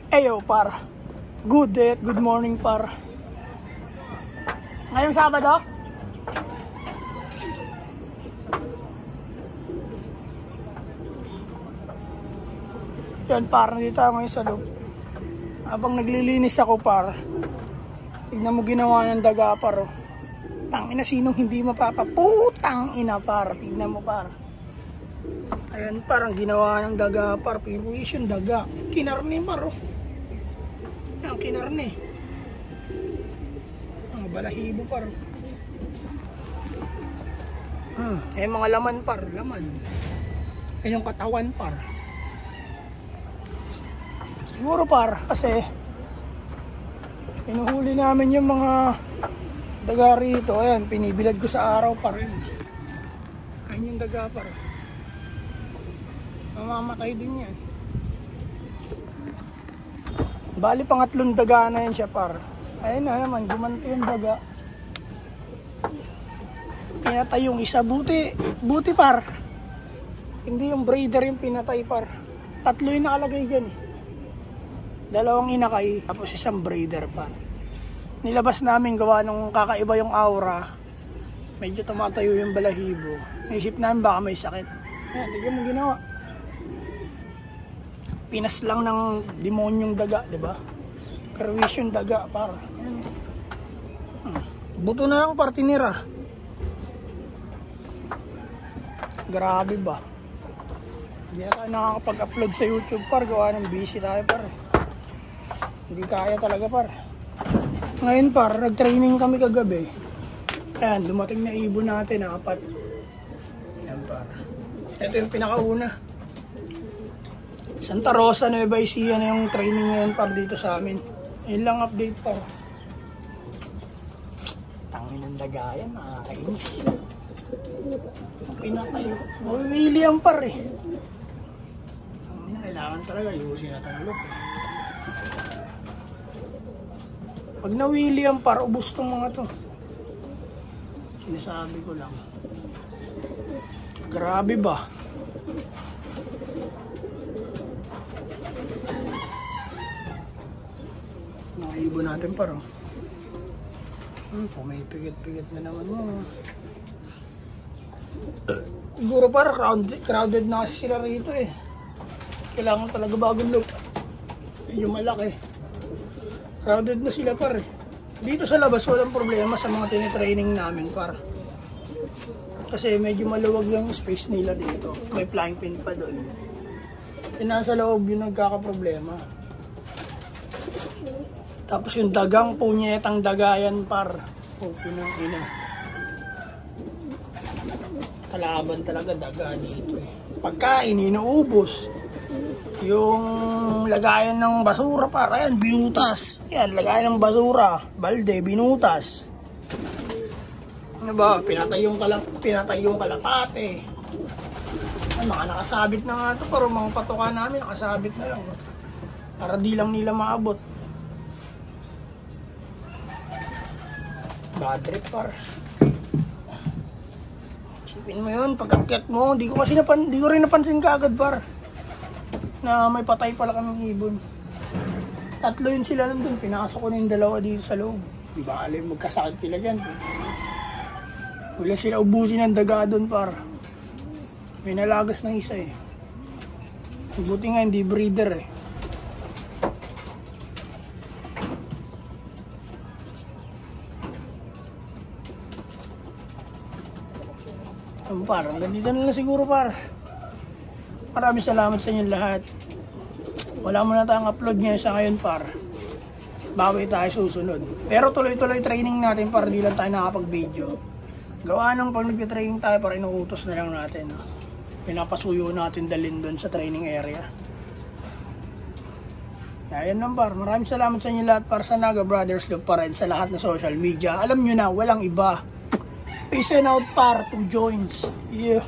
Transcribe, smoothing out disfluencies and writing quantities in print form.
Eyo par, good day at good morning par. Ngayong Sabado? Yan par, nandito ako ngayon sa loob. Habang naglilinis ako par, tignan mo ginawa ng daga par. Oh. Tangina, sinong hindi mapapaputang ina par, tignan mo par. Ayan parang ginawa ng daga par, pero yung daga, kinarni par. Oh. Ang kinarne. Ang balahibo par. Mga laman par, laman. Yan yung katawan par. Siguro par, kasi pinuhuli namin yung mga daga rito. Ayan, pinibilad ko sa araw par. Ayan yung daga par. Mamamatay din yan. Bali pangatlong daga na yan siya par. Ayun na naman, gumanto yung daga. Pinatay yung isa, buti par. Hindi yung breeder yung pinatay par. Tatlo yung nakalagay dyan eh. Dalawang inakay, tapos isang breeder par. Nilabas namin gawa nung kakaiba yung aura. Medyo tumatayo yung balahibo. Naisip namin baka may sakit. Ayan, tignan mo ginawa. Pinas lang ng demonyong daga, di ba? Perwish yung daga, par. Buto na lang par tinira. Grabe ba? Hindi na tayo nakakapag-upload sa YouTube par, gawa ng busy tayo par. Hindi kaya talaga par. Ngayon par, nag-training kami kagabi. Ayan, dumating na ibon natin, 4. Ayan par. Ito yung pinakauna. Santa Rosa, Nueva Ecija na yung training ngayon par dito sa amin. Yun lang update par. Tangin ng dagayan, nakakainis. Pinakayo. Mawili yan par eh. Kailangan talaga ayusin natin ang look eh. Pag nawili yan par, ubos tong mga to. Sinasabi ko lang. Grabe ba? Ibon natin parang pumipigit-pigit na naman mo. Siguro para crowded na kasi sila rito eh. Kailangan talaga bagong look. Medyo malaki. Crowded na sila par. Dito sa labas walang problema sa mga tinitraining namin par. Kasi medyo maluwag yung space nila dito. May flying pin pa doon. E nasa loob yung nagkakaproblema. Tapos yung dagang punyetang dagayan par. Oh, pinang ina. Kalaban talaga daga dito eh. Pagkain, inuubos. Yung lagayan ng basura par. Ayan, binutas. Yan, lagayan ng basura. Balde, binutas. Ano ba? Pinatay yung kalapate. Ay, mga nakasabit na nga ito. Pero mga patuka namin, nakasabit na lang. Para di lang nila maabot. Bad trip par. Isipin mo yun, pag-akyat mo, di ko rin napansin kaagad par. Na may patay pala kaming ibon. 3 yun sila nandun, pinasok ko na yung 2 dito sa loob. Di ba alam, magkasakit sila dyan. Wala sila ubusin ng daga doon par. May nalagas ng isa eh. Buti nga hindi breeder eh. Par, ganito na lang siguro par. Maraming salamat sa inyo lahat. Wala muna tayong upload ngayon sa ngayon par. Bawi tayo susunod. Pero tuloy-tuloy training natin para di lang tayo nakapag-video. Gawa ng pag nag-training tayo para inuutos na lang natin. No? Pinapasuyo natin dalhin doon sa training area. Ayan lang par. Maraming salamat sa inyo lahat para sa Naga Brothers Love pa rin sa lahat na social media. Alam nyo na, walang iba. Peace and out par, 2 joints. Yeah.